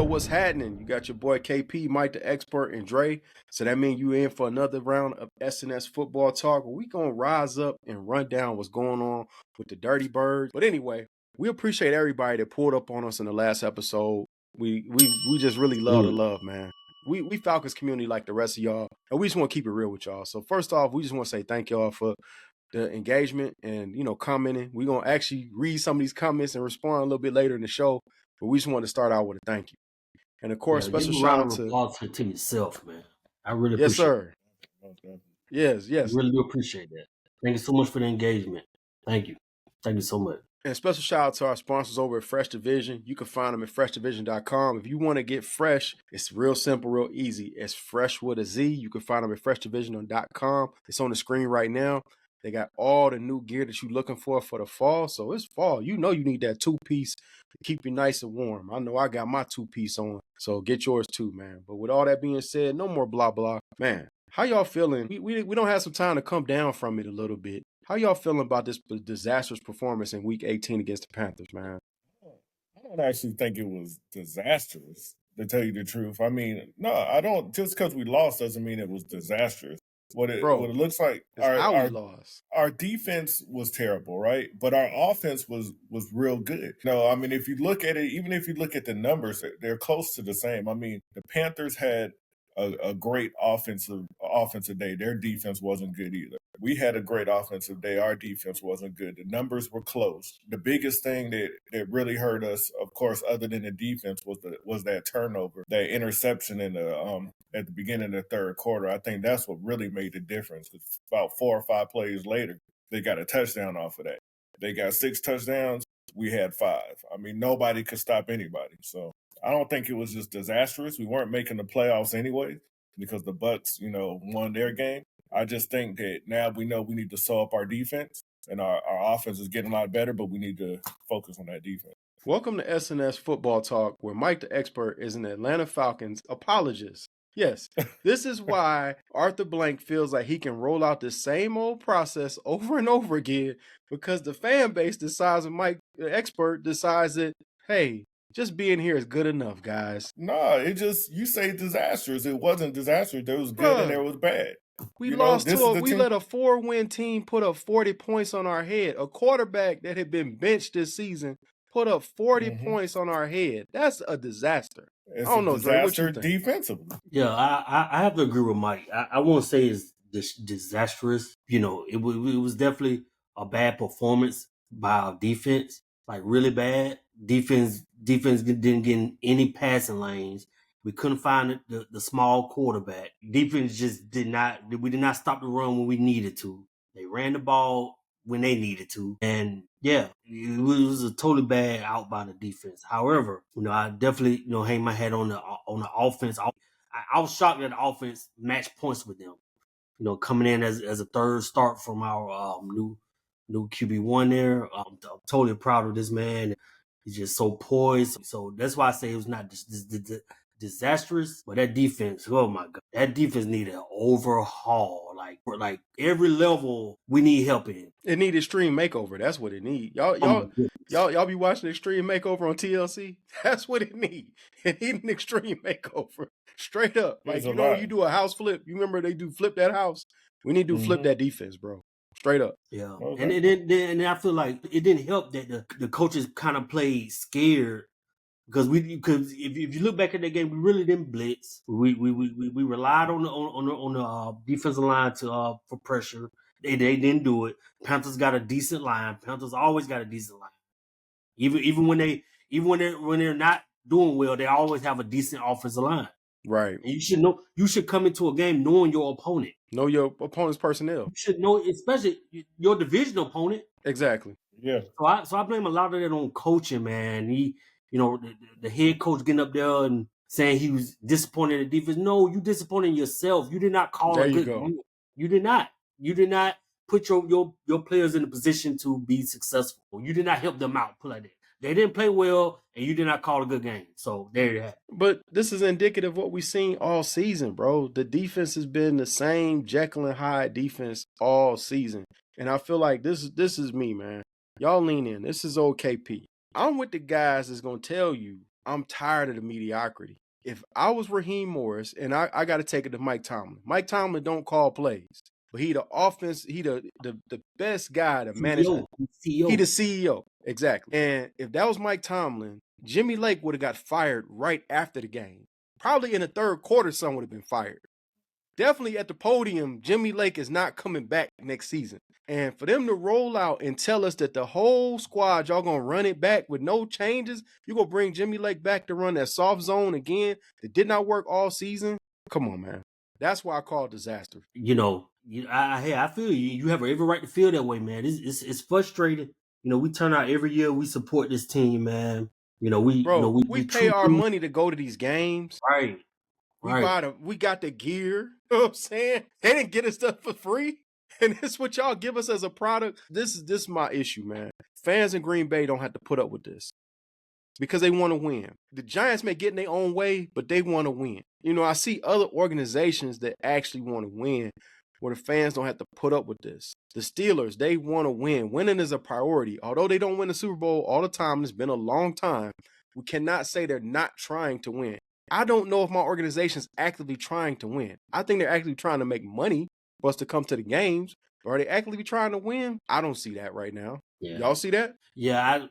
What's happening? You got your boy KP, Mike the Expert, and Dre. So that means you in for another round of SNS football talk where we gonna rise up and run down what's going on with the Dirty Birds. But anyway, we appreciate everybody that pulled up on us in the last episode. We just really love the love, man. We Falcons community like the rest of y'all, and we just want to keep it real with y'all. So first off, we just want to say thank y'all for the engagement and commenting. We're gonna actually read some of these comments and respond a little bit later in the show, but we just want to start out with a thank you. And of course, special shout out to yourself, man. I really yes, appreciate sir. Yes. I really do appreciate that. Thank you so much for the engagement. Thank you so much. And special shout out to our sponsors over at Fresh Division. You can find them at freshdivision.com. If you want to get fresh, it's real simple, real easy. It's fresh with a Z. You can find them at freshdivision.com. It's on the screen right now. They got all the new gear that you're looking for the fall. So it's fall. You know you need that two-piece to keep you nice and warm. I know I got my two-piece on. So get yours too, man. But with all that being said, no more blah, blah. Man, how y'all feeling? We don't have some time to come down from it a little bit. How y'all feeling about this disastrous performance in Week 18 against the Panthers, man? I don't actually think it was disastrous, to tell you the truth. I mean, no, I don't. Just because we lost doesn't mean it was disastrous. What it looks like, our defense was terrible, right? But our offense was real good. No, I mean, if you look at it, even if you look at the numbers, they're close to the same. I mean, the Panthers had a great offensive day. Their defense wasn't good either. We had a great offensive day. Our defense wasn't good. The numbers were close. The biggest thing that really hurt us, of course, other than the defense, was that turnover, that interception in the at the beginning of the third quarter. I think that's what really made the difference. About 4 or 5 plays later, they got a touchdown off of that. They got 6 touchdowns. We had 5. I mean, nobody could stop anybody. So I don't think it was just disastrous. We weren't making the playoffs anyway because the Bucs, won their game. I just think that now we know we need to sew up our defense, and our offense is getting a lot better, but we need to focus on that defense. Welcome to SNS Football Talk, where Mike the Expert is an Atlanta Falcons apologist. Yes, this is why Arthur Blank feels like he can roll out the same old process over and over again, because the fan base decides, and Mike the Expert decides that, hey, just being here is good enough, guys. No, you say disastrous. It wasn't disastrous. There was good and there was bad. We let a 4-win team put up 40 points on our head. A quarterback that had been benched this season put up 40 points on our head. That's a disaster. It's I don't know, Dre, what you think? Defensively. Yeah, I have to agree with Mike. I won't say it's disastrous. It was definitely a bad performance by our defense, like really bad. Defense didn't get any passing lanes. We couldn't find the small quarterback. Defense just did not stop the run when we needed to. They ran the ball when they needed to. And yeah, it was a totally bad out by the defense. However, I definitely, hang my hat on the offense. I was shocked that the offense matched points with them. Coming in as a third start from our new QB1 there. I'm totally proud of this man. He's just so poised. So that's why I say it was not disastrous, but that defense, oh my God, that defense needed an overhaul. Like every level, we need help in. It need Extreme Makeover. That's what it need. Y'all be watching Extreme Makeover on TLC. That's what it need. It need an Extreme Makeover, straight up. Like you do a house flip. You remember they do flip that house? We need to flip that defense, bro. Straight up. Yeah, okay. And I feel like it didn't help that the coaches kind of played scared. Because if you look back at that game, we really didn't blitz. We relied on the defensive line for pressure. They didn't do it. Panthers got a decent line. Panthers always got a decent line. Even when they're not doing well, they always have a decent offensive line. Right. And you should come into a game knowing your opponent. Know your opponent's personnel. You should know, especially your division opponent. Exactly. Yeah. So I blame a lot of that on coaching, man. the head coach getting up there and saying he was disappointed in the defense. No, you disappointed in yourself. You did not call a good game. You did not. You did not put your players in a position to be successful. You did not help them out. Put like that. They didn't play well, and you did not call a good game. So there you have it. But this is indicative of what we've seen all season, bro. The defense has been the same Jekyll and Hyde defense all season. And I feel like this is me, man. Y'all lean in. This is OKP. I'm with the guys that's going to tell you I'm tired of the mediocrity. If I was Raheem Morris, and I got to take it to Mike Tomlin. Mike Tomlin don't call plays. But he the offense, he the best guy to manage. He the CEO. Exactly. And if that was Mike Tomlin, Jimmy Lake would have got fired right after the game. Probably in the third quarter, someone would have been fired. Definitely at the podium, Jimmy Lake is not coming back next season. And for them to roll out and tell us that the whole squad, y'all going to run it back with no changes, you're going to bring Jimmy Lake back to run that soft zone again that did not work all season? Come on, man. That's why I call it disaster. I feel you. You have every right to feel that way, man. It's frustrating. We turn out every year. We support this team, man. We pay our money to go to these games. Right. We got the gear. You know what I'm saying? They didn't get us stuff for free. And this is what y'all give us as a product. This is my issue, man. Fans in Green Bay don't have to put up with this because they want to win. The Giants may get in their own way, but they want to win. I see other organizations that actually want to win where the fans don't have to put up with this. The Steelers, they want to win. Winning is a priority. Although they don't win the Super Bowl all the time, it's been a long time, we cannot say they're not trying to win. I don't know if my organization's actively trying to win. I think they're actively trying to make money for us to come to the games. But are they actively trying to win? I don't see that right now. Yeah. Y'all see that? Yeah,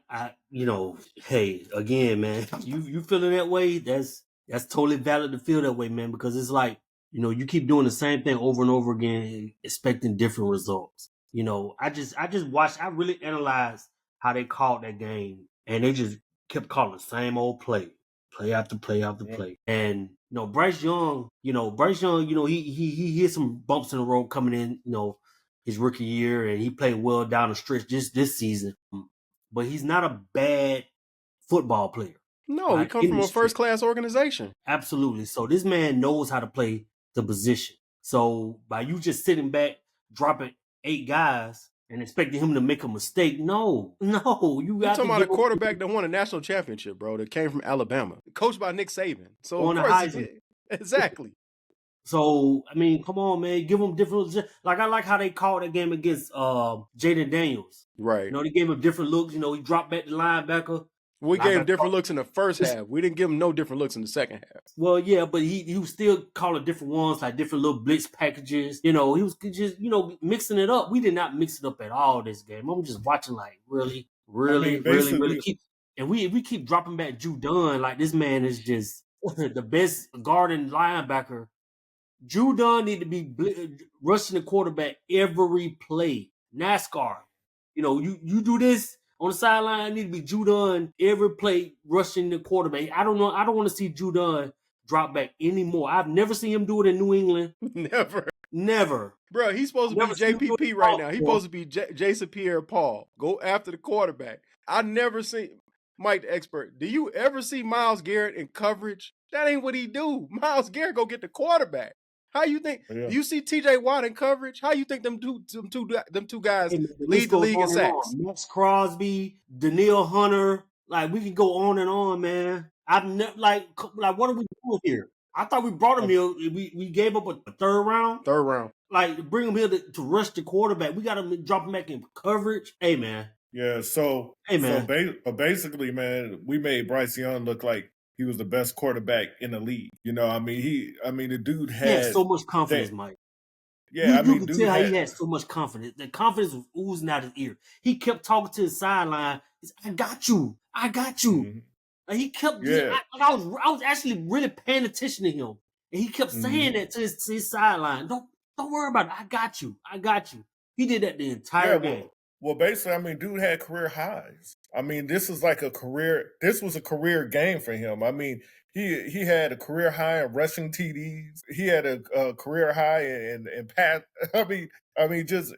hey, again, man, you feeling that way? That's totally valid to feel that way, man, because it's like, you keep doing the same thing over and over again, expecting different results. I just watched, I really analyzed how they called that game, and they just kept calling the same old play after play after play. And, Bryce Young, he hit some bumps in the road coming in, his rookie year, and he played well down the stretch this season. But he's not a bad football player. No, he comes from a first-class organization. Absolutely. So this man knows how to play the position. So by you just sitting back, dropping 8 guys and expecting him to make a mistake, no. You're talking about a quarterback that won a national championship, bro, that came from Alabama, coached by Nick Saban. So of course he did. Exactly. So, I mean, come on, man. Give them different. Like, I like how they called that game against Jaden Daniels. Right. They gave him different looks. He dropped back the linebacker. We gave him different looks in the first half. We didn't give him no different looks in the second half. Well, yeah, but he was still calling different ones, like different little blitz packages. He was just, mixing it up. We did not mix it up at all this game. I'm just watching like, really keep. And we keep dropping back Judon. Like, this man is just the best guarding linebacker. Judon need to be rushing the quarterback every play. NASCAR. You do this on the sideline, I need to be Judon every play rushing the quarterback. I don't know. I don't want to see Judon drop back anymore. I've never seen him do it in New England. Never. Bro, he's supposed to be JPP right now. He's supposed to be Jason Pierre-Paul. Go after the quarterback. I never seen Mike the expert. Do you ever see Myles Garrett in coverage? That ain't what he do. Myles Garrett go get the quarterback. How you think? Yeah. You see T.J. Watt in coverage? How you think them two guys lead the league in sacks? Max Crosby, Danielle Hunter, like we can go on and on, man. I've never like what are we doing here? I thought we brought him here. We gave up a third round. Like bring him here to rush the quarterback. We got to drop him back in coverage. Hey, man. Yeah. So hey, man. So basically, man, we made Bryce Young look like he was the best quarterback in the league. The dude had so much confidence, Mike. Yeah, you can tell how he had so much confidence. The confidence was oozing out his ear. He kept talking to his sideline. I got you. Mm-hmm. Like he kept. Yeah. I was actually really paying attention to him, and he kept saying that to his sideline. Don't worry about it. I got you. He did that the entire game. Well, basically, dude had career highs. This was a career game for him. He had a career high in rushing TDs. He had a career high in pass.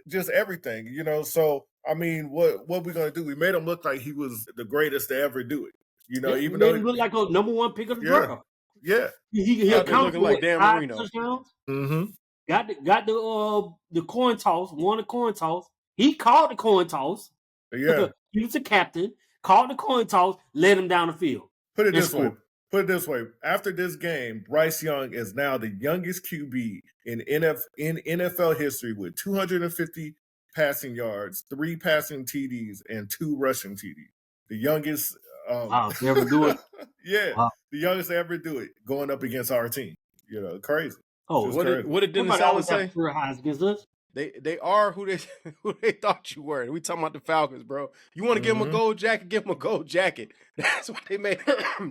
Just everything, So, what we going to do? We made him look like he was the greatest to ever do it. Even though he looked like a number one pick of the draft. Yeah. He accounted for like Dan 5 Marino. touchdowns. Mm-hmm. Got the coin toss, won the coin toss. He called the coin toss. Yeah. He was the captain, called the coin toss, led him down the field. Put it this way. After this game, Bryce Young is now the youngest QB in NFL history with 250 passing yards, 3 passing TDs, and 2 rushing TDs. The youngest wow, to ever do it. Wow. The youngest to ever do it, going up against our team. Crazy. Oh, what did Dennis Allen say? Career highs against us. They are who they thought you were. We talking about the Falcons, bro. You want to give him a gold jacket? Give him a gold jacket. That's what they made.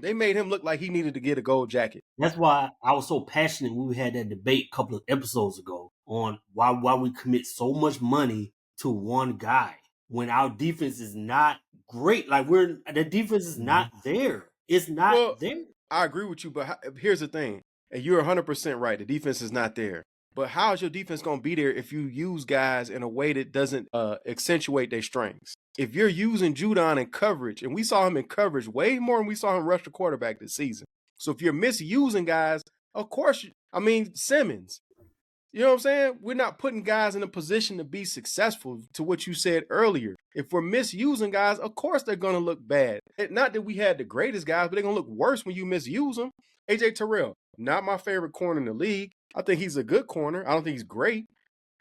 They made him look like he needed to get a gold jacket. That's why I was so passionate when we had that debate a couple of episodes ago on why we commit so much money to one guy when our defense is not great. Like the defense is not there. It's not there. I agree with you, but here's the thing, and you're 100% right. The defense is not there. But how is your defense going to be there if you use guys in a way that doesn't accentuate their strengths? If you're using Judon in coverage, and we saw him in coverage way more than we saw him rush the quarterback this season. So if you're misusing guys, of course, Simmons. You know what I'm saying? We're not putting guys in a position to be successful, to what you said earlier. If we're misusing guys, of course they're going to look bad. Not that we had the greatest guys, but they're going to look worse when you misuse them. AJ Terrell, not my favorite corner in the league. I think he's a good corner. I don't think he's great,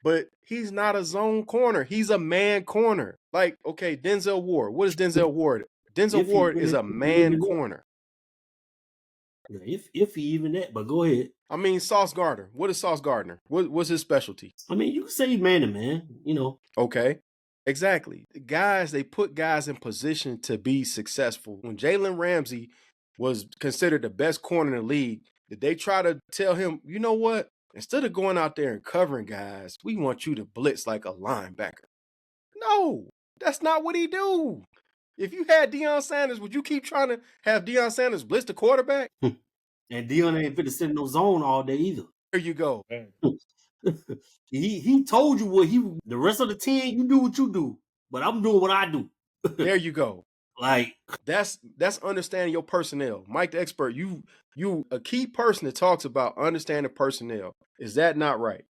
but he's not a zone corner. He's a man corner. Like, okay, Denzel Ward. What is Denzel Ward? Denzel Ward is a man corner. If he even that, but go ahead. Sauce Gardner. What is Sauce Gardner? What's his specialty? You can say man to man, Okay, exactly. They put guys in position to be successful. When Jalen Ramsey was considered the best corner in the league, did they try to tell him, you know what? Instead of going out there and covering guys, we want you to blitz like a linebacker. No, that's not what he do. If you had Deion Sanders, would you keep trying to have Deion Sanders blitz the quarterback? And Deion ain't fit to sit in no zone all day either. There you go. he told you the rest of the team, you do what you do, but I'm doing what I do. There you go. Like that's understanding your personnel. Mike the expert, you a key person that talks about understanding personnel. Is that not right?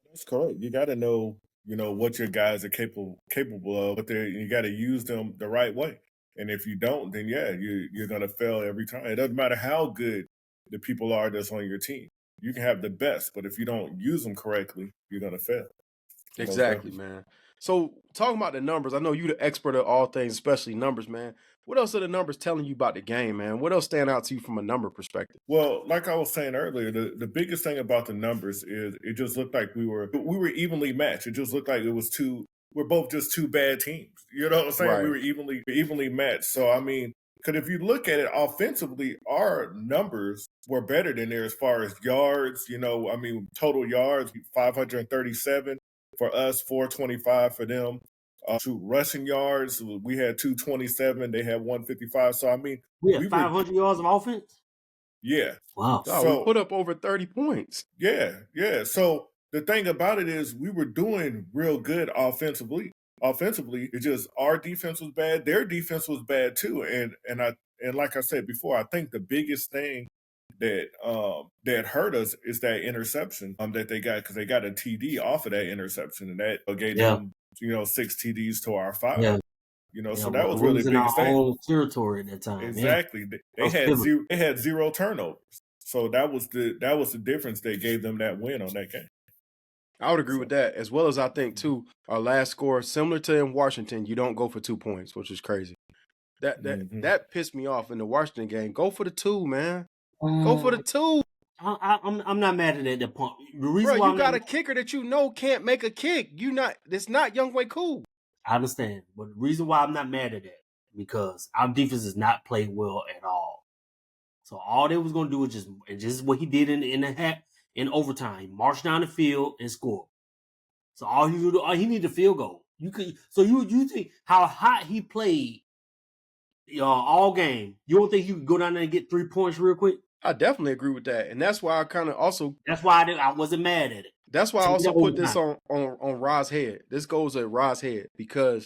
That's correct. You got to know, what your guys are capable of, but you got to use them the right way. And if you don't, then you're going to fail every time. It doesn't matter how good the people are that's on your team. You can have the best, but if you don't use them correctly, you're going to fail. Exactly, man. So talking about the numbers, I know you're the expert of all things, especially numbers, man. What else are the numbers telling you about the game, man? What else stand out to you from a number perspective? Well, like I was saying earlier, the biggest thing about the numbers is it just looked like we were evenly matched. It just looked like we're both just two bad teams. You know what I'm saying? Right. We were evenly matched. So because if you look at it offensively, our numbers were better than theirs as far as yards. Total yards 537 for us, 425 for them. Rushing yards, we had 227. They had 155. So we had 500 yards of offense. Yeah. Wow. So we put up over 30 points. Yeah. So the thing about it is, we were doing real good offensively. It's just our defense was bad. Their defense was bad too. And like I said before, I think the biggest thing that hurt us is that interception that they got, because they got a TD off of that interception, and that gave them 6 TDs to our 5. Yeah. So that was really the biggest thing. Whole territory at that time. Exactly. Yeah. They had 0 turnovers. So that was the difference that gave them that win on that game. I would agree with that, as well as I think too, our last score, similar to in Washington, you don't go for 2 points, which is crazy. That pissed me off in the Washington game. Go for the 2, man. Go for the 2. I'm not mad at that point. The reason why you got a kicker that can't make a kick. It's not Younghoe Koo. I understand, but the reason why I'm not mad at that, because our defense has not played well at all. So all they was gonna do is just what he did in overtime. He marched down the field and scored. So all he needed a field goal. You think how hot he played all game. You don't think he could go down there and get 3 points real quick? I definitely agree with that, and that's why I kind of also. That's why I wasn't mad at it. That's why I also put this on Ra's head. This goes at Ra's head because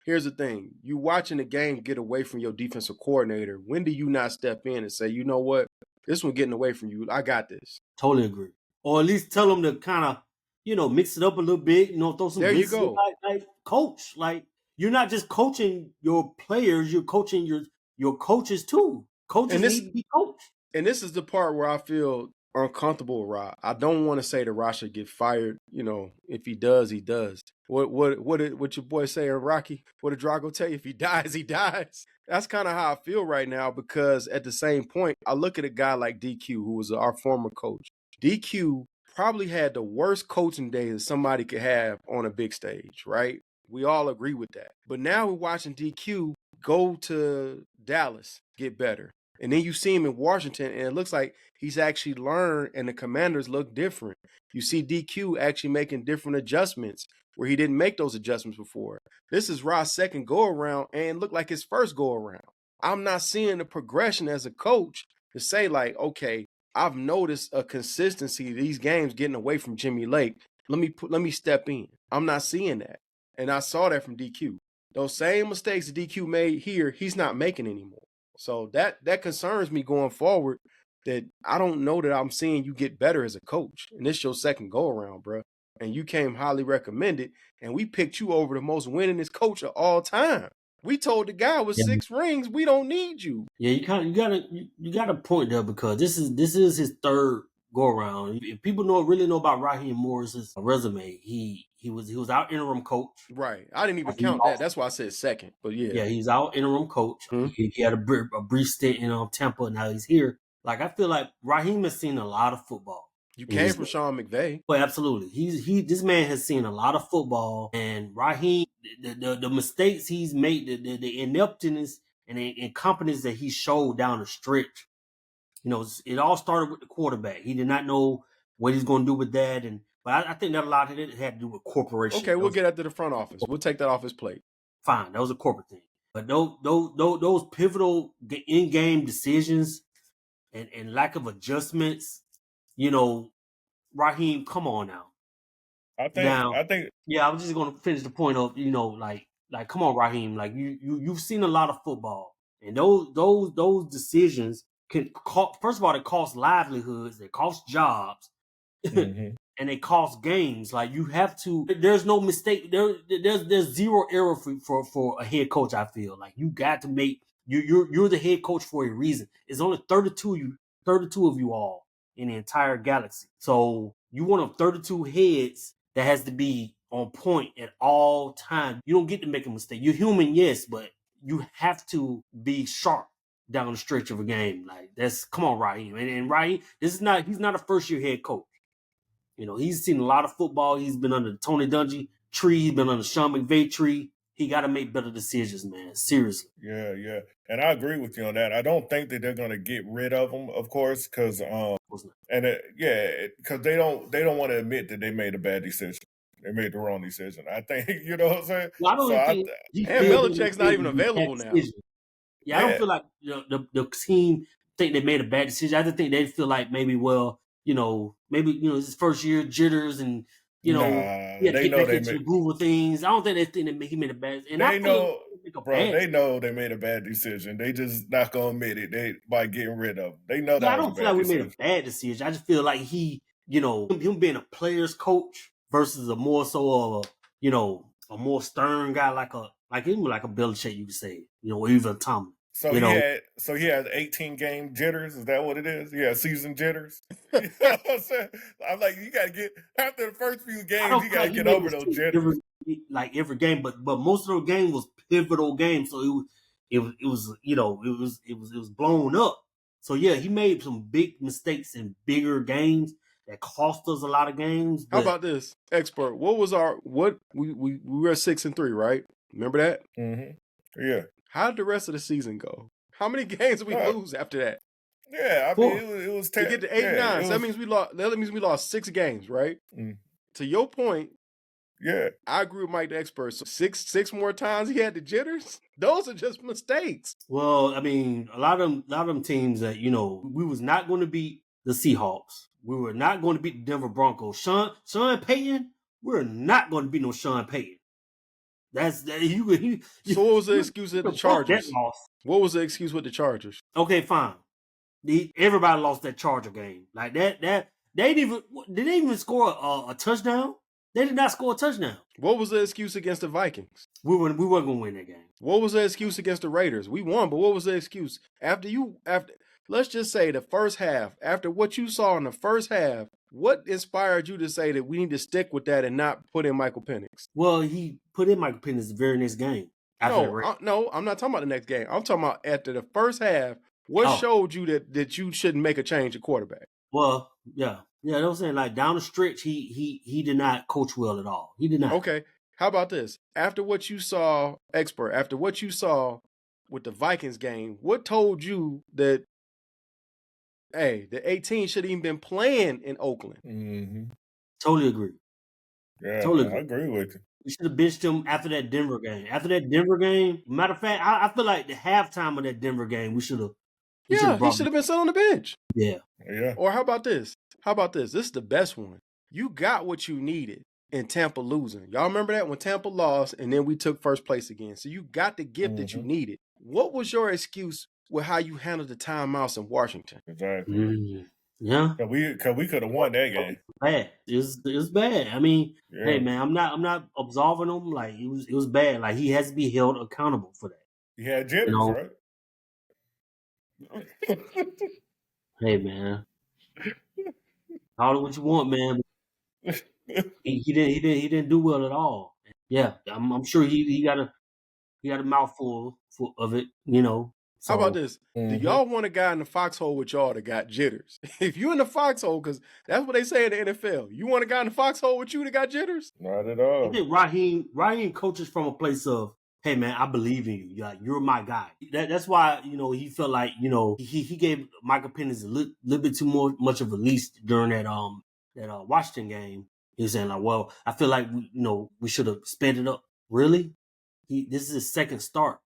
here's the thing. You watching the game get away from your defensive coordinator. When do you not step in and say, you know what? This one getting away from you. I got this. Totally agree. Or at least tell them to kind of, mix it up a little bit, throw some there you go. Like coach. Like, you're not just coaching your players, you're coaching your coaches too. Coaches need to be coached. And this is the part where I feel uncomfortable with Ra. I don't want to say that Ra should get fired. If he does, he does. What your boy say, Rocky? What did Drago tell you? If he dies, he dies. That's kind of how I feel right now, because at the same point, I look at a guy like DQ, who was our former coach. DQ probably had the worst coaching day that somebody could have on a big stage, right? We all agree with that. But now we're watching DQ go to Dallas, get better. And then you see him in Washington, and it looks like he's actually learned, and the Commanders look different. You see DQ actually making different adjustments where he didn't make those adjustments before. This is Ra's second go-around, and looked like his first go-around. I'm not seeing the progression as a coach to say, like, okay, I've noticed a consistency these games getting away from Jimmy Lake. Let me step in. I'm not seeing that. And I saw that from DQ. Those same mistakes that DQ made here, he's not making anymore. So that concerns me going forward, that I don't know that I'm seeing you get better as a coach. And this your second go around, bro. And you came highly recommended, and we picked you over the most winningest coach of all time. We told the guy with 6 rings, we don't need you. Yeah, you got a point there, because this is his third go around. If people really know about Raheem Morris's resume, he was our interim coach. Right. I didn't even count that. That's why I said second. But yeah. Yeah, he's our interim coach. Mm-hmm. He had a brief stint in Tampa, and now he's here. Like, I feel like Raheem has seen a lot of football. You came from Sean McVay. But absolutely. This man has seen a lot of football, and Raheem, the mistakes he's made, the ineptness and the incompetence that he showed down the stretch. It all started with the quarterback. He did not know what he's going to do with that, but I think that a lot of it had to do with corporation. Okay, we'll get after the front office. We'll take that off his plate. Fine, that was a corporate thing. But those pivotal in-game decisions and lack of adjustments, Raheem, come on now. I think. Yeah, I was just going to finish the point of, like come on, Raheem. Like, you've seen a lot of football, and those decisions can cost. First of all, it costs livelihoods, it costs jobs, and it costs games. Like, you have to. There's no mistake. There's zero error for a head coach. I feel like you got to make. You're the head coach for a reason. It's only 32 of you all in the entire galaxy. So you want 32 heads that has to be on point at all times. You don't get to make a mistake. You're human, yes, but you have to be sharp down the stretch of a game. Like, come on, Raheem. And Raheem, he's not a first year head coach. He's seen a lot of football. He's been under the Tony Dungy tree. He's been under the Sean McVay tree. He got to make better decisions, man. Seriously. Yeah. And I agree with you on that. I don't think that they're going to get rid of him, of course, because because they don't want to admit that they made a bad decision. They made the wrong decision. I think, you know what I'm saying? Well, I don't think and Belichick's not even available now. Yeah, I don't feel like the team think they made a bad decision. I just think they feel like maybe it's his first year jitters, and he had to get back into the groove of things. I don't think they think that he made a bad. And they know they made a bad decision. They just not gonna admit it. By getting rid of him. They know that. I don't feel like we made a bad decision. I just feel like him being a player's coach versus a more so of a more stern guy like a Belichick, you could say, or even Tomlin. So he had 18 game jitters. Is that what it is? Yeah, season jitters. You know what I'm saying? I'm like, you got to get after the first few games, you got to get over those jitters. Every game, but most of the game was pivotal games, so it was blown up. So yeah, he made some big mistakes in bigger games that cost us a lot of games. How about this, expert? What was we were at 6-3, right? Remember that? Mm-hmm. Yeah. How did the rest of the season go? How many games did we lose after that? Yeah, I mean, it was to get to 8-9. So that means we lost. That means we lost 6 games, right? Mm. To your point, yeah, I agree with Mike the expert. So six more times he had the jitters. Those are just mistakes. Well, I mean, a lot of them teams that we was not going to beat the Seahawks. We were not going to beat the Denver Broncos. Sean Payton, we're not going to beat no Sean Payton. So what was the excuse at the Chargers? What was the excuse with the Chargers? Okay, fine. Everybody lost that Charger game. Like that did they even score a touchdown? They did not score a touchdown. What was the excuse against the Vikings? We weren't gonna win that game. What was the excuse against the Raiders? We won, but what was the excuse? After let's just say the first half, after what you saw in the first half, what inspired you to say that we need to stick with that and not put in Michael Penix? Well, he put in Michael Penix the very next game. No, I'm not talking about the next game. I'm talking about after the first half. What showed you that you shouldn't make a change at quarterback? Well, yeah. Yeah, I'm saying like down the stretch, he did not coach well at all. He did not. Okay. How about this? After what you saw, after what you saw with the Vikings game, what told you that, hey, the 18 should have even been playing in Oakland? Mm-hmm. Totally agree. Yeah, I agree with you. We should have benched him after that Denver game. After that Denver game, matter of fact, I feel like the halftime of that Denver game, we should have. He should have been sitting on the bench. Yeah. Or how about this? This is the best one. You got what you needed in Tampa losing. Y'all remember that when Tampa lost and then we took first place again. So you got the gift that you needed. What was your excuse with how you handled the timeouts in Washington? Exactly. Mm-hmm. Yeah. Because we could have won that game. Bad. It was bad. I mean, hey man, I'm not absolving him. Like it was bad. Like he has to be held accountable for that. He had jitters, right? Hey man, call it what you want, man. He didn't do well at all. Yeah, I'm sure he got a mouthful of it, you know. So, how about this? Do y'all want a guy in the foxhole with y'all that got jitters? If you in the foxhole, because that's what they say in the NFL. You want a guy in the foxhole with you that got jitters? Not at all. I think Raheem coaches from a place of, hey man, I believe in you. You're my guy. That's why, you know, he felt like, you know, he gave Michael Penix a little bit too much of a leash during that Washington game. He was saying like, well, I feel like we should have sped it up. Really? This is his second start.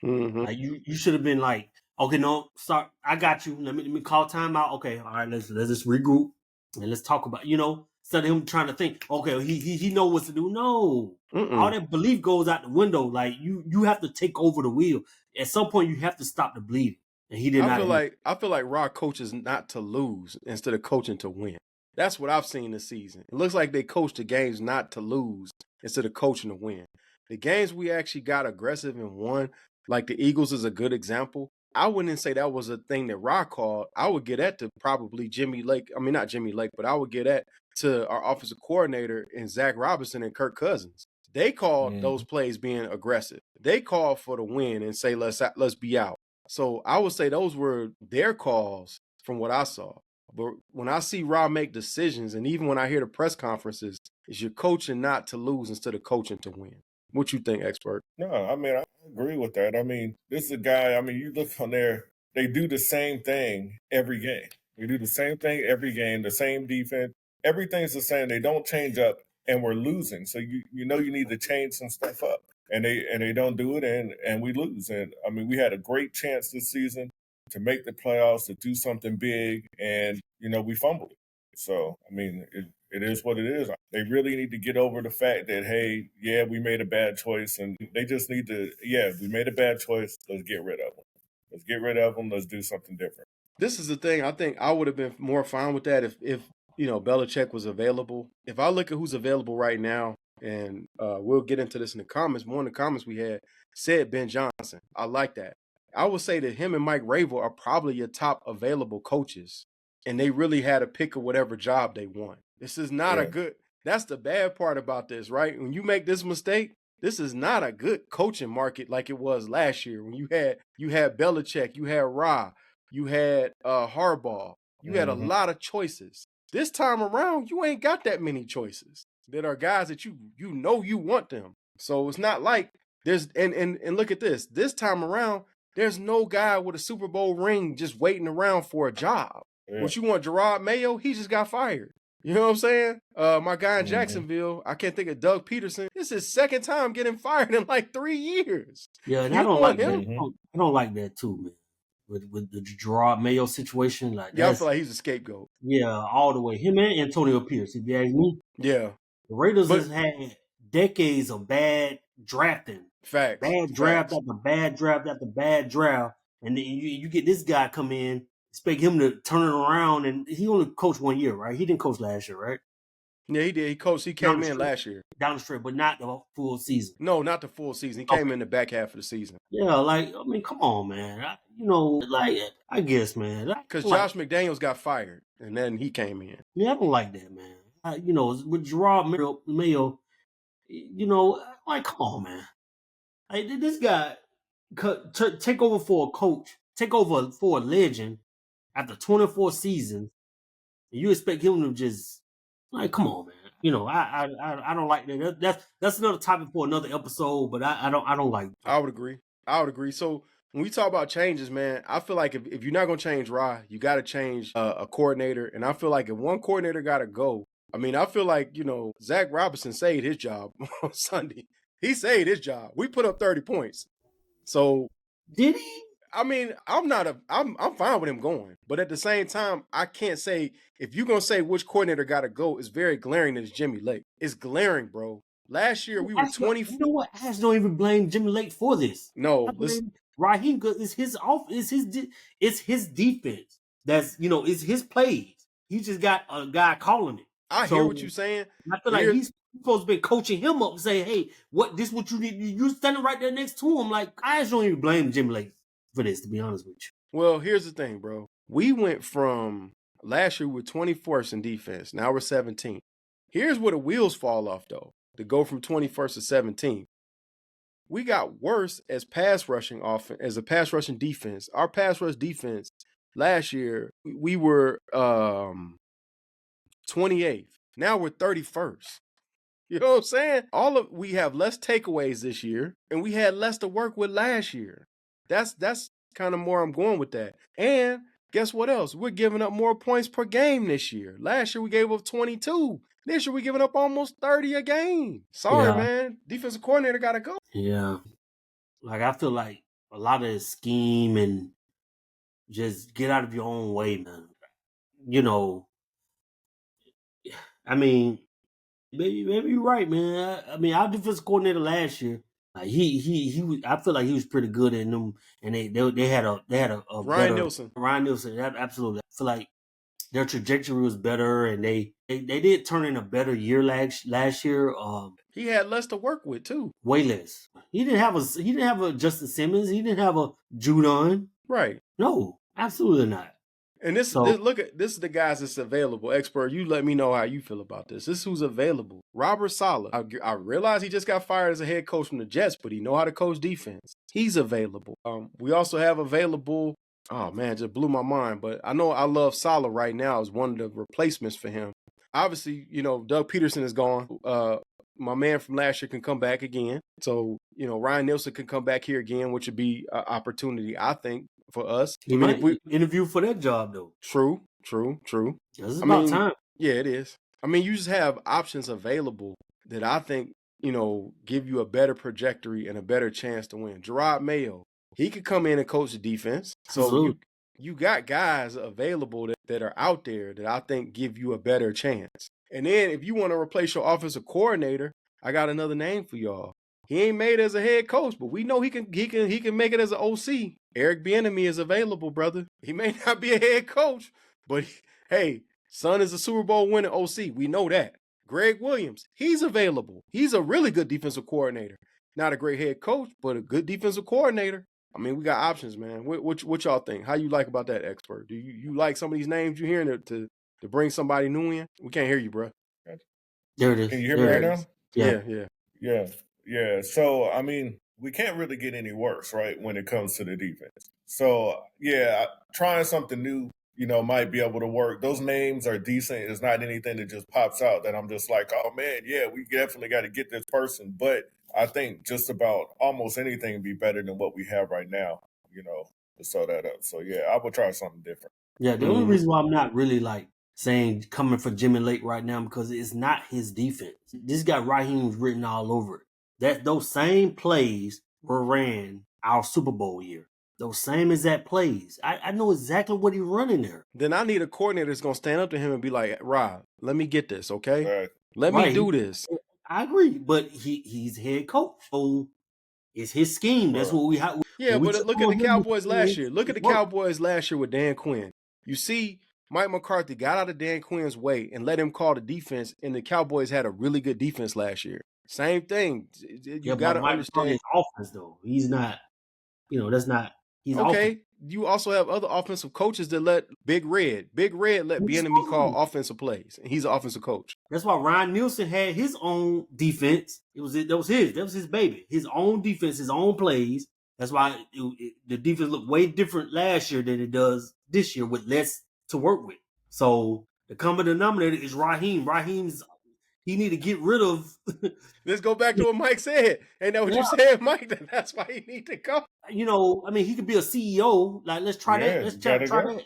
Mm-hmm. Like you should have been like, okay, no, start. I got you. Let me call timeout. Okay, all right, let's just regroup and let's talk about, instead of him trying to think, okay, he know what to do. No. All that belief goes out the window. Like you have to take over the wheel. At some point, you have to stop the bleeding. And he did not. I feel like Rod coaches not to lose instead of coaching to win. That's what I've seen this season. It looks like they coach the games not to lose instead of coaching to win. The games we actually got aggressive and won, like the Eagles is a good example. I wouldn't say that was a thing that Rod called. I would get that to probably Jimmy Lake. I mean, not Jimmy Lake, but I would get that to our offensive coordinator and Zach Robinson and Kirk Cousins. They called those plays being aggressive. They called for the win and say, let's be out. So I would say those were their calls from what I saw. But when I see Rob make decisions, and even when I hear the press conferences, is you're coaching not to lose instead of coaching to win. What you think, expert? No, I mean, I agree with that. I mean, this is a guy, I mean, you look on there, they do the same thing every game. They do the same thing every game, the same defense. Everything's the same. They don't change up, and we're losing. So you need to change some stuff up. And they don't do it, and we lose. And, I mean, we had a great chance this season to make the playoffs, to do something big, and, we fumbled it. So, I mean, it is what it is. They really need to get over the fact that, hey, yeah, we made a bad choice, and they just need to, we made a bad choice. Let's get rid of them. Let's get rid of them. Let's do something different. This is the thing. I think I would have been more fine with that if Belichick was available. If I look at who's available right now, and we'll get into this in the comments. One of the comments we had said Ben Johnson. I like that. I would say that him and Mike Rabel are probably your top available coaches, and they really had to pick of whatever job they want. This is not a good – that's the bad part about this, right? When you make this mistake, this is not a good coaching market like it was last year when you had Belichick, you had Ra, you had Harbaugh. You had a lot of choices. This time around, you ain't got that many choices that are guys that you want them. So it's not like there's and look at this. This time around, there's no guy with a Super Bowl ring just waiting around for a job. Yeah. What you want, Gerard Mayo? He just got fired. You know what I'm saying? My guy in Jacksonville, I can't think of Doug Peterson. This is his second time getting fired in like 3 years. Yeah, and I don't like that. I don't like that too, man. With the Gerard Mayo situation, like I feel like he's a scapegoat. Yeah, all the way. Him and Antonio Pierce, if you ask me. Yeah. The Raiders has had decades of bad drafting. Facts. Bad draft after bad draft after bad draft. And then you get this guy come in, expect him to turn it around, and he only coached 1 year, right? He didn't coach last year, right? Yeah, he did. He coached. He came in last year. Down the stretch, but not the full season. No, not the full season. He came in the back half of the season. Yeah, like, I mean, come on, man. I guess, man. Because Josh McDaniels got fired, and then he came in. Yeah, I don't like that, man. With Gerard Mayo, like, come on, man. Like, this guy take over for a coach, take over for a legend after 24 seasons, and you expect him to just, like, come on, man. I don't like that. That's another topic for another episode, but I don't like that. I would agree. So when we talk about changes, man, I feel like if you're not gonna change Ra, you got to change a coordinator, and I feel like if one coordinator got to go, I mean, I feel like Zach Robinson saved his job on Sunday. He saved his job. We put up 30 points. So did he? I mean, I'm fine with him going, but at the same time, I can't say if you're gonna say which coordinator got to go. It's very glaring that it's Jimmy Lake. It's glaring, bro. Last year we were 20. You know what? I just don't even blame Jimmy Lake for this. No, Raheem is his his defense. That's it's his plays. He just got a guy calling it. I hear what you're saying. I feel like he's supposed to be coaching him up and say, hey, what you need? You're standing right there next to him. Like, I just don't even blame Jimmy Lake for this, to be honest with you. Well, here's the thing, bro. We went from last year with 21st in defense. Now we're 17th. Here's where the wheels fall off, though. To go from 21st to 17th. We got worse as pass rushing offense, as a pass rushing defense. Our pass rush defense last year, we were 28th. Now we're 31st. You know what I'm saying? We have less takeaways this year, and we had less to work with last year. That's kind of more I'm going with that. And guess what else? We're giving up more points per game this year. Last year we gave up 22. This year we're giving up almost 30 a game. Sorry, man. Defensive coordinator got to go. Yeah. Like, I feel like a lot of the scheme and just get out of your own way, man. I mean, maybe you're right, man. I mean, our defensive coordinator last year, he was, I feel like he was pretty good in them, and they had a Ryan Nielsen. Ryan Nielsen, absolutely. I feel like their trajectory was better, and they did turn in a better year last year. He had less to work with too. Way less. He didn't have a Justin Simmons. He didn't have a Judon. Right. No, absolutely not. And this is the guys that's available. Expert, you let me know how you feel about this. This is who's available. Robert Saleh. I realize he just got fired as a head coach from the Jets, but he know how to coach defense. He's available. We also have available. Oh man, just blew my mind. But I know I love Saleh right now as one of the replacements for him. Obviously, Doug Peterson is gone. My man from last year can come back again. So, Ryan Nielsen can come back here again, which would be an opportunity, I think, for us. He might interview for that job, though. True. This is about time. Yeah, it is. I mean, you just have options available that I think, give you a better trajectory and a better chance to win. Gerard Mayo, he could come in and coach the defense. So you got guys available that are out there that I think give you a better chance. And then if you want to replace your offensive coordinator, I got another name for y'all. He ain't made as a head coach, but we know he can make it as an OC. Eric Bieniemy is available, brother. He may not be a head coach, but hey, son is a Super Bowl winning OC. We know that. Greg Williams, he's available. He's a really good defensive coordinator. Not a great head coach, but a good defensive coordinator. I mean, we got options, man. What y'all think? How you like about that, expert? Do you like some of these names you're hearing to bring somebody new in? We can't hear you, bro. There it is. Can you hear me right now? Yeah. So, I mean, we can't really get any worse, right, when it comes to the defense. So, yeah, trying something new, might be able to work. Those names are decent. It's not anything that just pops out that I'm just like, oh, man, yeah, we definitely got to get this person. But I think just about almost anything would be better than what we have right now, to sew that up. So, yeah, I would try something different. Yeah, the only reason why I'm not really saying coming for Jimmy Lake right now because it's not his defense. This got Raheem written all over it. Those same plays were ran our Super Bowl year. Those same exact plays. I know exactly what he's running there. Then I need a coordinator that's going to stand up to him and be like, Rob, let me get this, okay? Right. Let me do this. I agree, but he's head coach, so it's his scheme. That's what we have. Yeah, but look at the Cowboys last year. Look at the Cowboys last year with Dan Quinn. You see, Mike McCarthy got out of Dan Quinn's way and let him call the defense, and the Cowboys had a really good defense last year. Same thing. You got to understand. His offense, though. He's not, that's not. He's okay. Offense. You also have other offensive coaches that let Big Red let Bieniemy call offensive plays, and he's an offensive coach. That's why Ryan Nielsen had his own defense. That was his baby. His own defense, his own plays. That's why the defense looked way different last year than it does this year with less to work with. So the common denominator is Raheem. He need to get rid of. Let's go back to what Mike said. Ain't that what you said, Mike? That's why he need to go. He could be a CEO. Like, let's try that. Let's try that.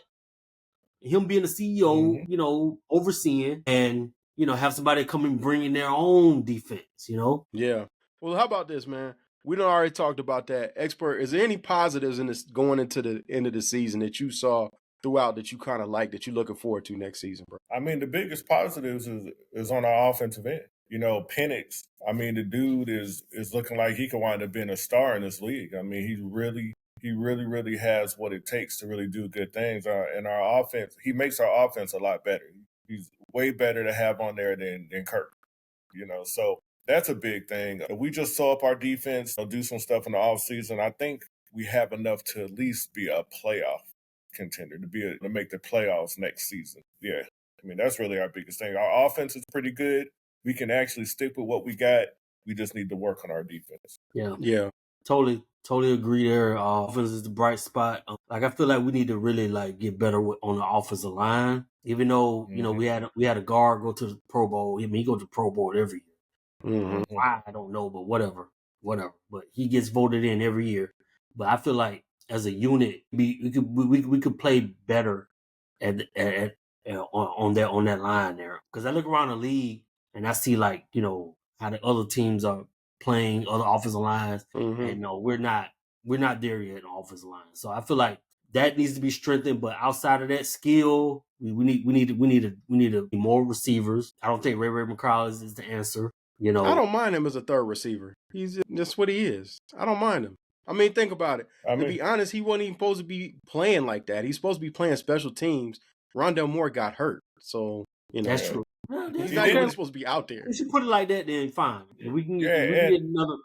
Him being a CEO, overseeing and, have somebody come and bring in their own defense, Yeah. Well, how about this, man? We done already talked about that. Expert, is there any positives in this going into the end of the season that you saw throughout that you kind of like, that you're looking forward to next season, bro? I mean, the biggest positives is on our offensive end. Penix, I mean, the dude is looking like he could wind up being a star in this league. I mean, he really has what it takes to really do good things. And our offense, he makes our offense a lot better. He's way better to have on there than Kirk, so that's a big thing. We just saw up our defense, do some stuff in the offseason. I think we have enough to at least be a playoff contender, to make the playoffs next season. Yeah. I mean, that's really our biggest thing. Our offense is pretty good. We can actually stick with what we got. We just need to work on our defense. Yeah. Yeah. Totally agree there. Offense is the bright spot. I feel like we need to really get better on the offensive line. Even though, we had a guard go to the Pro Bowl. I mean, he goes to the Pro Bowl every year. Mm-hmm. Why, I don't know, but whatever. But he gets voted in every year. But I feel like as a unit, we could play better on that line there. Because I look around the league and I see how the other teams are playing, other offensive lines, and we're not there yet in offensive line. So I feel like that needs to be strengthened. But outside of that skill, we need more receivers. I don't think Ray McCall is the answer. I don't mind him as a third receiver. That's what he is. I don't mind him. I mean, think about it. To be honest, he wasn't even supposed to be playing like that. He's supposed to be playing special teams. Rondell Moore got hurt, so that's true. Well, he's not even supposed to be out there. We should put it like that, then fine. If we can get another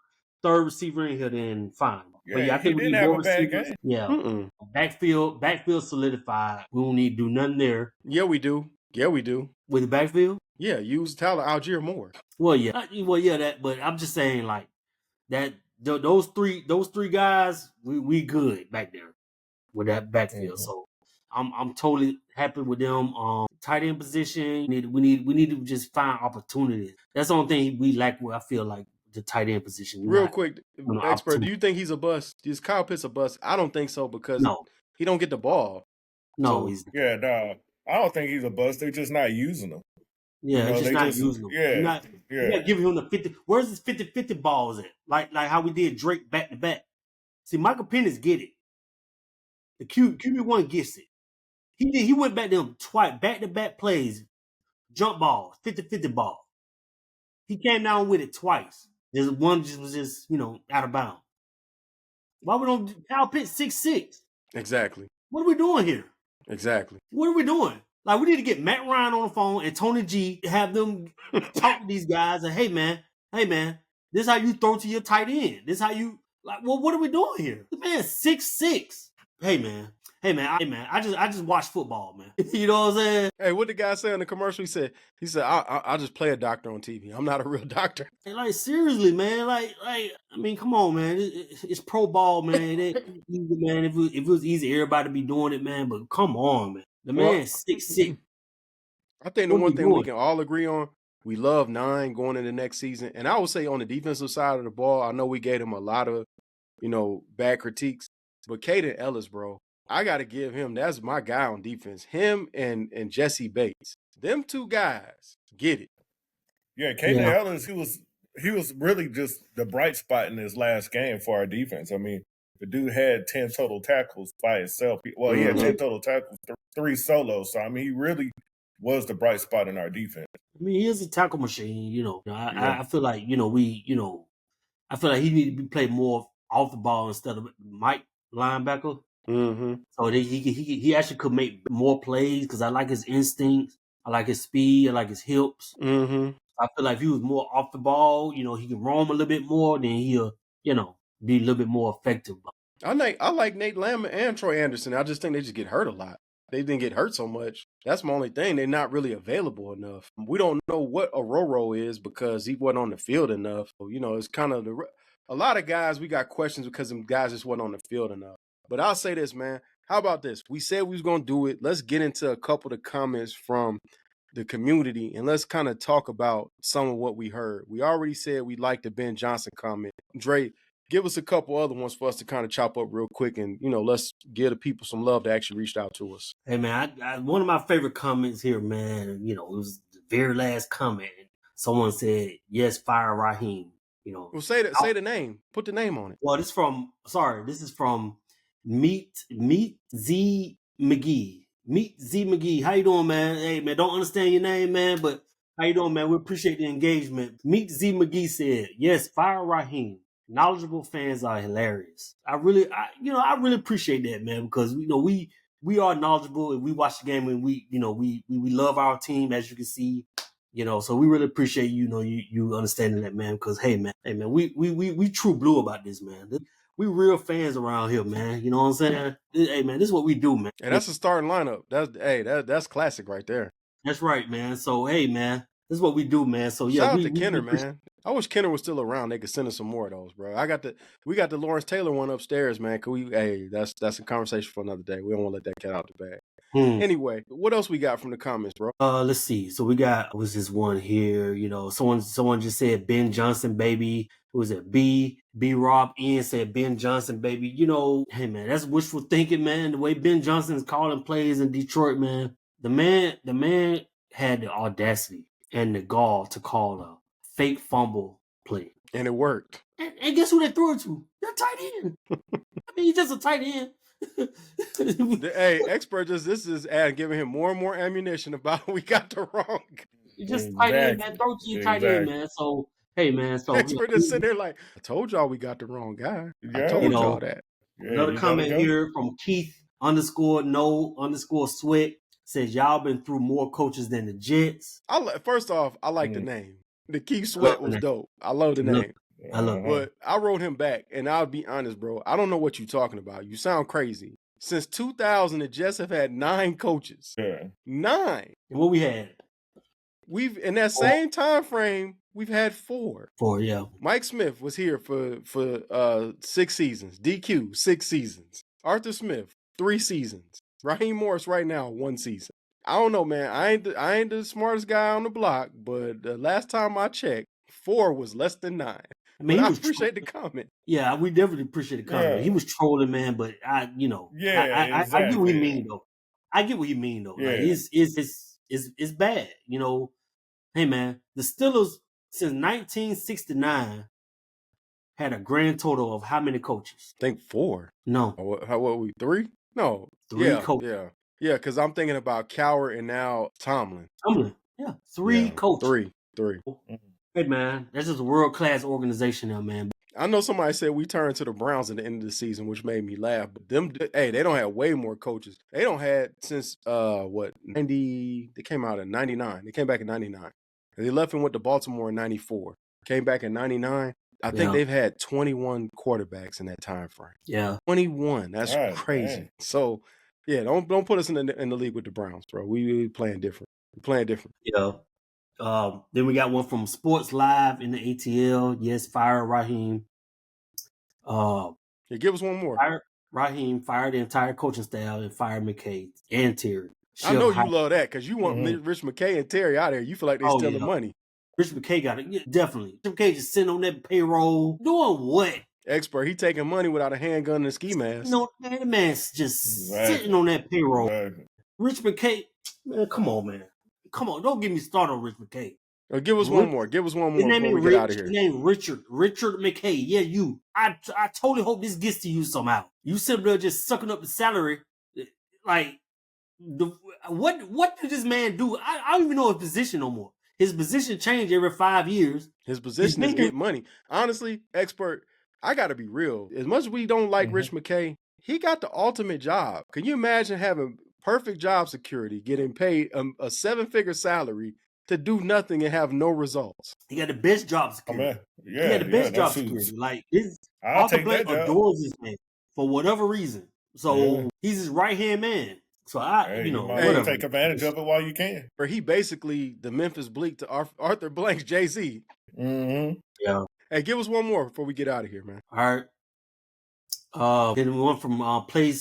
third receiver in here, then fine. But I think we need more receivers. Yeah. Backfield solidified. We don't need to do nothing there. Yeah, we do. With the backfield? Yeah, use Tyler Algier more. Well, yeah. That. But I'm just saying, that those three guys, we good back there with that backfield. So I'm totally happy with them. Tight end position, we need to just find opportunities. That's the only thing we lack. Where I feel like the tight end position. Real quick, Expert, do you think he's a bust? Is Kyle Pitts a bust? I don't think so, because he don't get the ball. No, I don't think he's a bust. They're just not using him. Yeah, just not using him. You're not giving him the 50. Where's his 50-50 balls at? Like how we did Drake back to back. See, Michael Penix get it. The QB1 gets it. He went back to him twice, back-to-back plays, jump balls, 50-50 ball. He came down with it twice. There's one was just out of bounds. Why we don't Kyle Pitts 6'6"? Exactly. What are we doing here? Exactly. What are we doing? We need to get Matt Ryan on the phone and Tony G, have them talk to these guys and hey man, this is how you throw to your tight end. This is how you what are we doing here? The man's 6'6". Hey man, I just watch football, man. You know what I'm saying? Hey, what the guy say in the commercial? He said, I'll just play a doctor on TV. I'm not a real doctor. Hey, seriously, man. I mean, come on, man. It's pro ball, man. It ain't easy, man. If it was easy, everybody be doing it, man. But come on, man. The man's 6'6". I think the one thing we can all agree on, we love 9 going into next season. And I would say on the defensive side of the ball, I know we gave him a lot of, bad critiques. But Caden Ellis, bro, I got to give him, that's my guy on defense. Him and Jesse Bates. Them two guys get it. Yeah, Caden Ellis, he was really just the bright spot in his last game for our defense. I mean, the dude had 10 total tackles by himself. Well, he had 10 total tackles, 3 solos. So, I mean, he really was the bright spot in our defense. I mean, he is a tackle machine. I feel like I feel like he need to be played more off the ball instead of Mike linebacker. Mm-hmm. So he actually could make more plays because I like his instincts, I like his speed, I like his hips. Mm-hmm. I feel like if he was more off the ball, he can roam a little bit more, then he'll, be a little bit more effective. I like Nate Lamb and Troy Anderson. I just think they just get hurt a lot. They didn't get hurt so much. That's my only thing. They're not really available enough. We don't know what Ororo is because he wasn't on the field enough. It's kind of a lot of guys, we got questions because them guys just wasn't on the field enough. But I'll say this, man. How about this? We said we was going to do it. Let's get into a couple of the comments from the community, and let's kind of talk about some of what we heard. We already said we liked the Ben Johnson comment. Dre, give us a couple other ones for us to kind of chop up real quick, and let's give the people some love that actually reached out to us. Hey man, one of my favorite comments here, man. It was the very last comment. Someone said, "Yes, fire Raheem." Well, say the name. Put the name on it. Well, this is from Meet Z McGee. Meet Z McGee. How you doing, man? Hey, man, don't understand your name, man, but how you doing, man? We appreciate the engagement. Meet Z McGee said, "Yes, fire Raheem. Knowledgeable fans are hilarious." I really appreciate that, man, because we are knowledgeable and we watch the game and we love our team, as you can see. So we really appreciate you understanding that, man. Because hey man, we true blue about this, man. We real fans around here, man. You know what I'm saying? Hey man, this is what we do, man. And that's a starting lineup. That's classic right there. That's right, man. So hey man, this is what we do, man. So yeah, shout out to Kenner, man. I wish Kenner was still around. They could send us some more of those, bro. We got the Lawrence Taylor one upstairs, man. That's a conversation for another day. We don't want to let that cat out the bag. Anyway, what else we got from the comments, bro? Let's see. So we got, was this one here? Someone just said Ben Johnson, baby. Who was it? B Rob N said Ben Johnson, baby. Hey man, that's wishful thinking, man. The way Ben Johnson is calling plays in Detroit, man. The man had the audacity and the gall to call a fake fumble play. And it worked. And guess who they threw it to? They're tight end. I mean, he's just a tight end. Hey, expert, this is giving him more and more ammunition about we got the wrong. You just tight end, man. Throw to your tight end, man. So hey, man. So expert is sitting there like, I told y'all we got the wrong guy. I told y'all that. Another comment here from Keith _no_sweat says y'all been through more coaches than the Jets. First off, I like the name. The Keith Sweat was dope. I love the name. I love it. But I wrote him back, and I'll be honest, bro. I don't know what you're talking about. You sound crazy. Since 2000, the Jets have had 9 coaches. Yeah. 9. And what we had? We've in that same time frame, we've had 4. 4, yeah. Mike Smith was here for 6 seasons. DQ 6 seasons. Arthur Smith 3 seasons. Raheem Morris right now 1 season. I don't know, man. I ain't the smartest guy on the block, but the last time I checked, 4 was less than 9. I mean, I appreciate the comment. Yeah, we definitely appreciate the comment. Yeah. He was trolling, man, but I get what you mean though. I get what you mean though. Yeah. Like, it's bad. Hey man, the Steelers since 1969 had a grand total of how many coaches? I think 4. No. What were we? 3? No. 3 coaches. Yeah, because I'm thinking about Cowher and now Tomlin. Yeah. 3 coaches. 3. Hey, man, that's just a world-class organization now, man. I know somebody said we turned to the Browns at the end of the season, which made me laugh. But they don't have way more coaches. They don't have since, 90, they came out in 99. They came back in 99. And they left and went to Baltimore in 94. Came back in 99. I think they've had 21 quarterbacks in that time frame. Yeah. 21. That's crazy. Man. So, yeah, don't put us in the league with the Browns, bro. We playing different. We're playing different. Yeah. Then we got one from Sports Live in the ATL. Yes, fire Raheem. Give us one more. Raheem fired the entire coaching staff and fired McKay and Terry. I know you love that because you want Rich McKay and Terry out there. You feel like they're stealing money. Rich McKay got it. Yeah, definitely. Rich McKay just sitting on that payroll. Doing what? Expert. He taking money without a handgun and a ski mask. No, that man's just sitting on that payroll. Exactly. Rich McKay, man, come on, man. Come on, don't get me started on Rich McKay. Give us one more. Give us one more before we get out of here. His name Richard McKay. Yeah, you. I totally hope this gets to you somehow. You sitting there just sucking up the salary. Like, what did this man do? I don't even know his position no more. His position changed every 5 years. His position is get money. Honestly, expert, I got to be real. As much as we don't like Rich McKay, he got the ultimate job. Can you imagine having perfect job security, getting paid a 7-figure salary to do nothing and have no results? He got the best job security. He got the best job security. Like, Arthur Blank adores this man for whatever reason. So he's his right-hand man. So whatever. Take advantage of it while you can. Or he basically the Memphis Bleak to Arthur Blank's Jay-Z. Yeah. Hey, give us one more before we get out of here, man. All right. Then we went from Player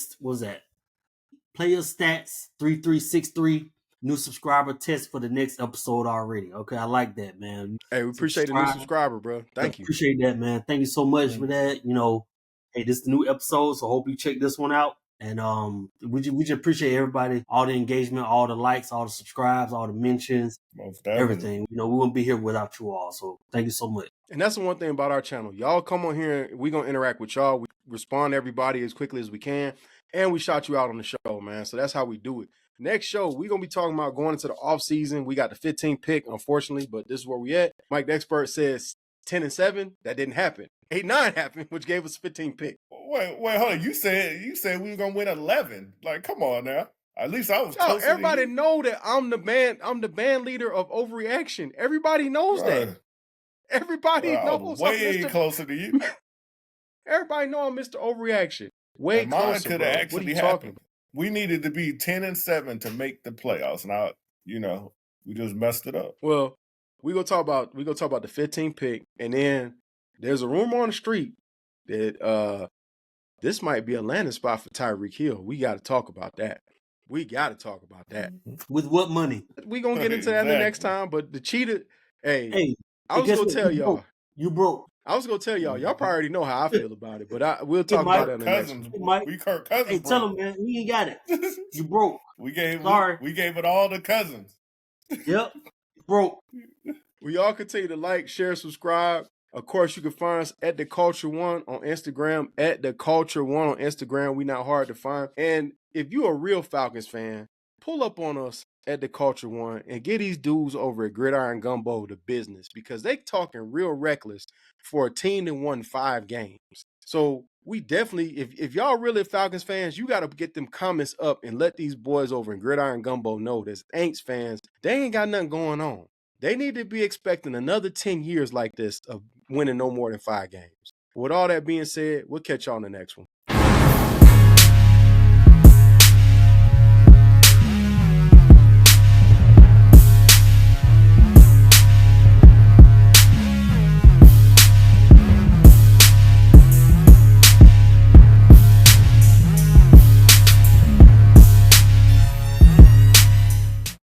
Stats 3363. New subscriber test for the next episode already. Okay, I like that, man. Hey, we appreciate the new subscriber, bro. Thank you. Appreciate that, man. Thank you so much for that. Hey, this is the new episode, so hope you check this one out. And we just appreciate everybody, all the engagement, all the likes, all the subscribes, all the mentions, everything. We wouldn't be here without you all. So thank you so much. And that's the one thing about our channel. Y'all come on here, we're going to interact with y'all. We respond to everybody as quickly as we can. And we shout you out on the show, man. So that's how we do it. Next show, we're going to be talking about going into the offseason. We got the 15th pick, unfortunately, but this is where we at. Mike the Expert says 10-7. That didn't happen. 8-9 happened, which gave us 15th pick. Wait, hold on. You said we were going to win 11. Like, come on now. At least I was close. Everybody know that I'm the band leader of Overreaction. Everybody knows that. Everybody knows. Way closer to you. Everybody know I'm Mr. Overreaction. Way closer. Mine could have actually happened. We needed to be 10-7 to make the playoffs. Now, we just messed it up. Well, we gonna talk about the 15th pick, and then there's a rumor on the street that this might be a landing spot for Tyreek Hill. We got to talk about that. With what money? We gonna get into that the next time. But the cheetah, hey, I was gonna tell y'all. You broke. I was gonna tell y'all. Y'all probably already know how I feel about it, but we'll talk about that in the next one. We Kirk Cousins. Hey, tell him, man, we ain't got it. You broke. We gave it all to Cousins. Yep, broke. We all continue to like, share, subscribe. Of course, you can find us at The Culture One on Instagram. At The Culture One on Instagram. We not hard to find. And if you're a real Falcons fan, pull up on us at The Culture One and get these dudes over at Gridiron Gumbo the business, because they talking real reckless for a team that won 5 games. So we definitely, if y'all really Falcons fans, you got to get them comments up and let these boys over in Gridiron Gumbo know that Aints fans, they ain't got nothing going on. They need to be expecting another 10 years like this of winning no more than 5 games. With all that being said, we'll catch y'all on the next one.